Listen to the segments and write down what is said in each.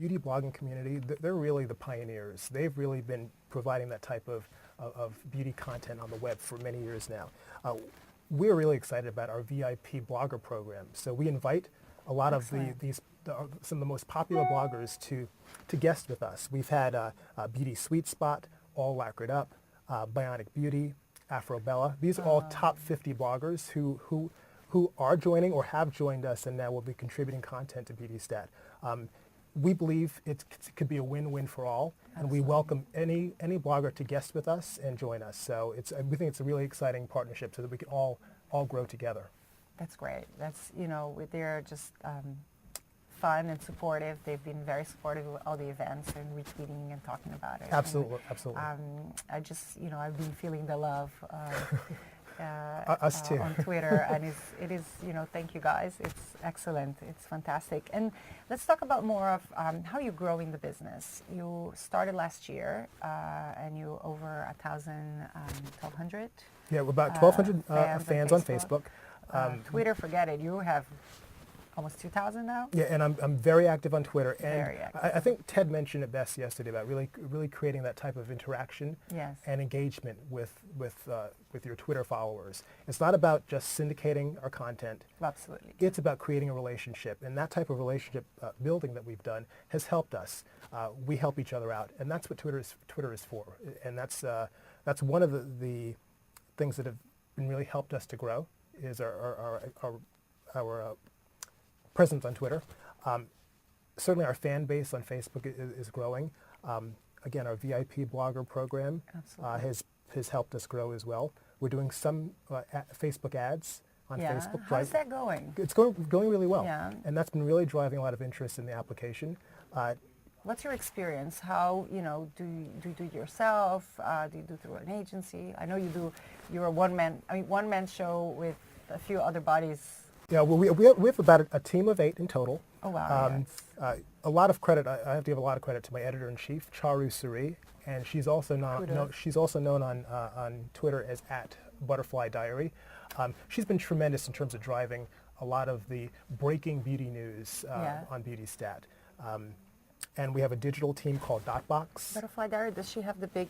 beauty blogging community, they're really the pioneers. They've really been providing that type of beauty content on the web for many years now. We're really excited about our VIP blogger program. So we invite a lot Excellent. of some of the most popular bloggers to guest with us. We've had Beauty Sweet Spot, All Lacquered Up, Bionic Beauty, Afrobella. These are all top 50 bloggers who are joining or have joined us and now will be contributing content to BeautyStat. We believe it could be a win-win for all, and we welcome any blogger to guest with us and join us. So we think it's a really exciting partnership so that we can all grow together. That's great. That's, they're just fun and supportive. They've been very supportive with all the events and retweeting and talking about it. Absolutely, absolutely. I just, I've been feeling the love us too. on Twitter, and it is, thank you guys. It's excellent. It's fantastic. And let's talk about more of how you're growing the business. You started last year, and you over 1,200. Yeah, we're about 1,200 fans on Facebook. Twitter, forget it. You have almost 2,000 now? Yeah, and I'm very active on Twitter. And very active. I think Ted mentioned it best yesterday about really creating that type of interaction and engagement with your Twitter followers. It's not about just syndicating our content. Absolutely. It's about creating a relationship, and that type of relationship building that we've done has helped us. We help each other out, and that's what Twitter is for. And that's one of the things that have been really helped us to grow is our presence on Twitter. Certainly our fan base on Facebook is growing. Again, our VIP blogger program has helped us grow as well. We're doing some Facebook ads on Facebook. How's that going? It's going really well. Yeah. And that's been really driving a lot of interest in the application. What's your experience? How, do you do it yourself? Do you do through an agency? I know you're a one-man show with a few other bodies. Yeah, well, we have about a team of 8 in total. Oh, wow. A lot of credit, I have to give a lot of credit to my editor-in-chief, Charu Suri, and she's also known on Twitter as @ButterflyDiary. She's been tremendous in terms of driving a lot of the breaking beauty news on BeautyStat. And we have a digital team called Dotbox. Butterfly Diary, does she have the big...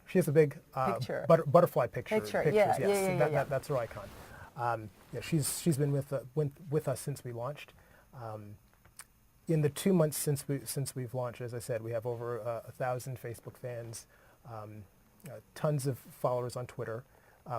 She has a big picture. Butterfly picture. Pictures, yes. That's her icon. She's been with us since we launched. In the 2 months since we've launched, as I said, we have over 1,000 Facebook fans, tons of followers on Twitter.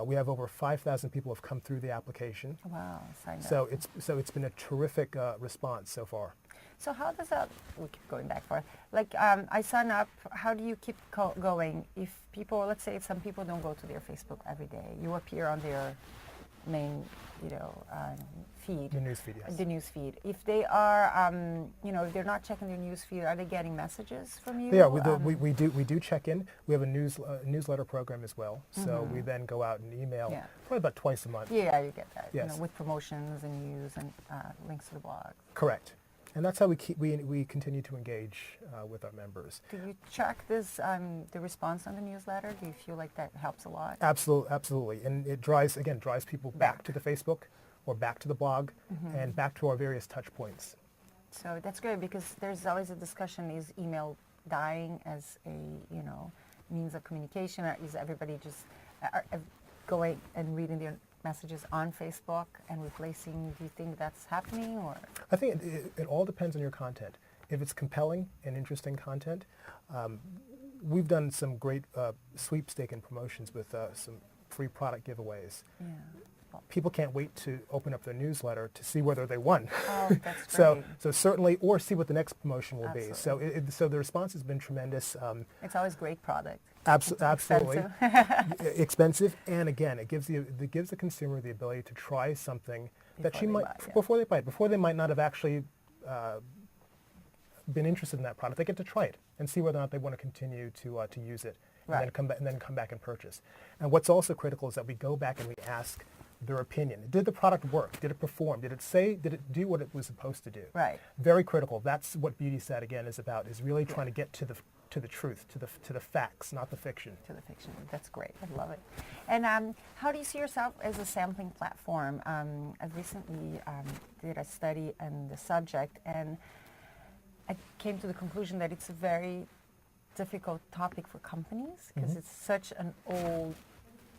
We have over 5,000 people have come through the application. Wow, signed so up. It's been a terrific response so far. So how does that? We keep going back for. Like I sign up. How do you keep going? If people, let's say, some people don't go to their Facebook every day, you appear on their main, feed. The news feed, yes. The news feed. If they are, if they're not checking their news feed, are they getting messages from you? Yeah, we do check in. We have a newsletter program as well. So we then go out and email probably about twice a month. Yeah, you get that. Yes. With promotions and news and links to the blog. Correct. And that's how we continue to engage with our members. Do you track this the response on the newsletter? Do you feel like that helps a lot? Absolutely, and it drives people back to the Facebook or back to the blog and back to our various touch points. So that's good because there's always a discussion: is email dying as a means of communication, or is everybody just going and reading their messages on Facebook and replacing? Do you think that's happening, or? I think it all depends on your content. If it's compelling and interesting content, we've done some great sweepstake and promotions with some free product giveaways. Yeah. People can't wait to open up their newsletter to see whether they won. Oh, that's great. So certainly, or see what the next promotion will Absolutely. be. So the response has been tremendous. It's always great product. Absolutely. Expensive, and again, it gives the consumer the ability to try something before they might not have actually been interested in that product. They get to try it and see whether or not they want to continue to use it, and then come back and purchase. And what's also critical is that we go back and we ask their opinion. Did the product work? Did it perform? Did it do what it was supposed to do? Right. Very critical. That's what BeautyStat again is about. Is really trying to get to the truth, to the facts, not the fiction. To the fiction. That's great. I love it. And how do you see yourself as a sampling platform? I recently did a study on the subject, and I came to the conclusion that it's a very difficult topic for companies because it's such an old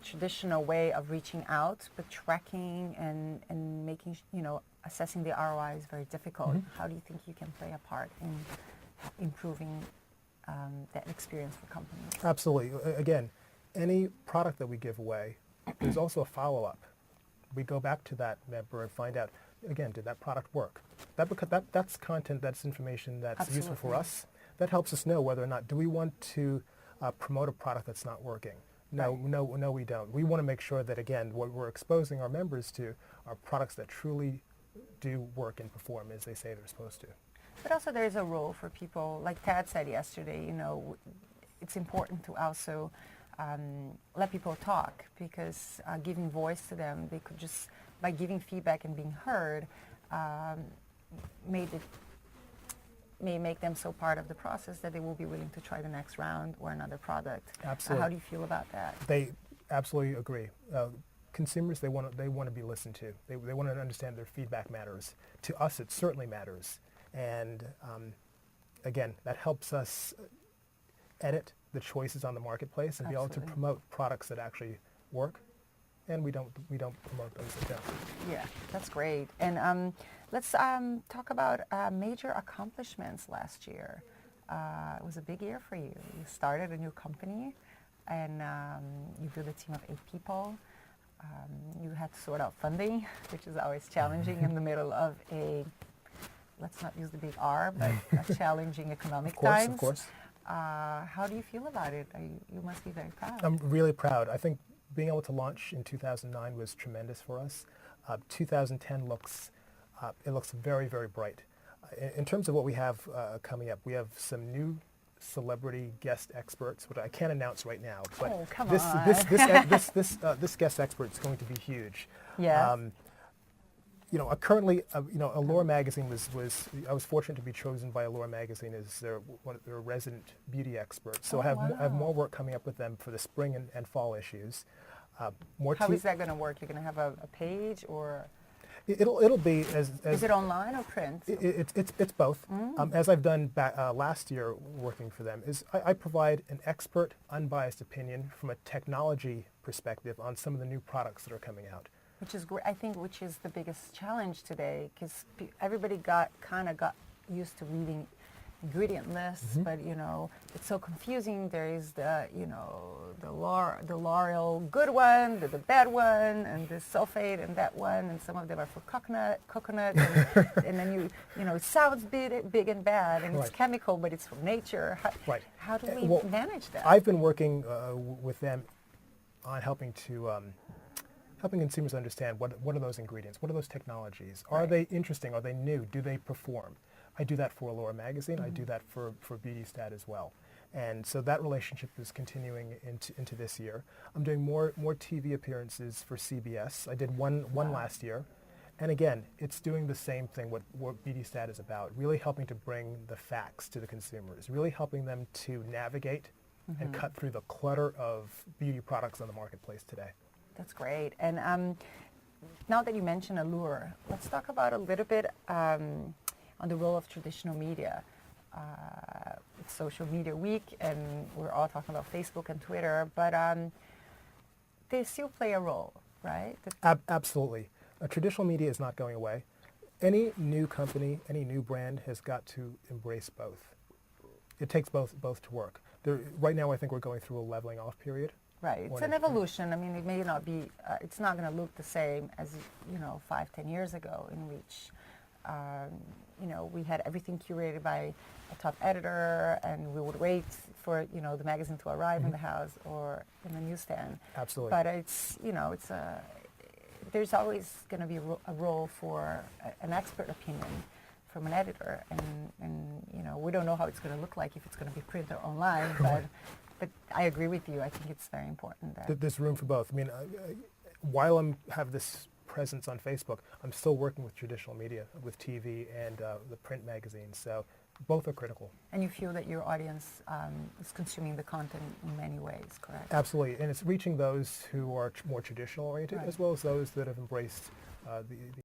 traditional way of reaching out, but tracking and making, assessing the ROI is very difficult. How do you think you can play a part in improving that experience for companies? Absolutely. Again, any product that we give away, there's also a follow-up. We go back to that member and find out, again, did that product work? That's content, that's information that's useful for us. That helps us know whether or not, do we want to promote a product that's not working? No, we don't. We want to make sure that, again, what we're exposing our members to are products that truly do work and perform as they say they're supposed to. But also there's a role for people, like Tad said yesterday, it's important to also let people talk, because giving voice to them, they could just, by giving feedback and being heard, may make them so part of the process that they will be willing to try the next round or another product. Absolutely. How do you feel about that? They absolutely agree. Consumers, they want to be listened to. They want to understand their feedback matters. To us, it certainly matters. And again, that helps us edit the choices on the marketplace and be able to promote products that actually work. And we don't promote those that don't. Yeah, that's great. And let's talk about major accomplishments last year. It was a big year for you. You started a new company, and you built a team of 8 people. You had to sort out funding, which is always challenging in the middle of a, let's not use the big R, but a challenging economic times. Of course. How do you feel about it? You must be very proud. I'm really proud. I think being able to launch in 2009 was tremendous for us. 2010 looks very, very bright. In terms of what we have coming up, we have some new celebrity guest experts, which I can't announce right now. But this guest expert is going to be huge. Yeah. Currently, Allure magazine I was fortunate to be chosen by Allure magazine as their resident beauty expert. So I have more work coming up with them for the spring and fall issues. How is that going to work? You're going to have a page, or? It'll be as is it online or print? It's both. As I've done last year working for them, is I provide an expert, unbiased opinion from a technology perspective on some of the new products that are coming out. Which is great. I think which is the biggest challenge today, because everybody got used to reading ingredient lists, but it's so confusing. There is the L'Oreal good one, the bad one, and this sulfate and that one, and some of them are for coconut, and then it sounds big and bad, and it's chemical, but it's from nature. How do we manage that? I've been working with them on helping consumers understand what are those ingredients, what are those technologies, are they interesting, are they new, do they perform? I do that for Allure magazine. I do that for BeautyStat as well. And so that relationship is continuing into this year. I'm doing more TV appearances for CBS. I did one last year. And again, it's doing the same thing, what BeautyStat is about, really helping to bring the facts to the consumers, really helping them to navigate and cut through the clutter of beauty products on the marketplace today. That's great. And now that you mentioned Allure, let's talk about a little bit on the role of traditional media. It's Social Media Week, and we're all talking about Facebook and Twitter, but they still play a role, right? Absolutely. Traditional media is not going away. Any new company, any new brand has got to embrace both. It takes both to work. Right now, I think we're going through a leveling off period. Right. It's an evolution. I mean, it may not be, it's not going to look the same as, 5-10 years ago, in which we had everything curated by a top editor, and we would wait for, the magazine to arrive in the house or in the newsstand. Absolutely. But it's, there's always going to be a role for an expert opinion from an editor, and we don't know how it's going to look like, if it's going to be print or online, but I agree with you. I think it's very important that there's room for both. I mean, while I have this presence on Facebook, I'm still working with traditional media, with TV and the print magazines. So both are critical. And you feel that your audience is consuming the content in many ways, correct? Absolutely. And it's reaching those who are more traditional oriented, as well as those that have embraced the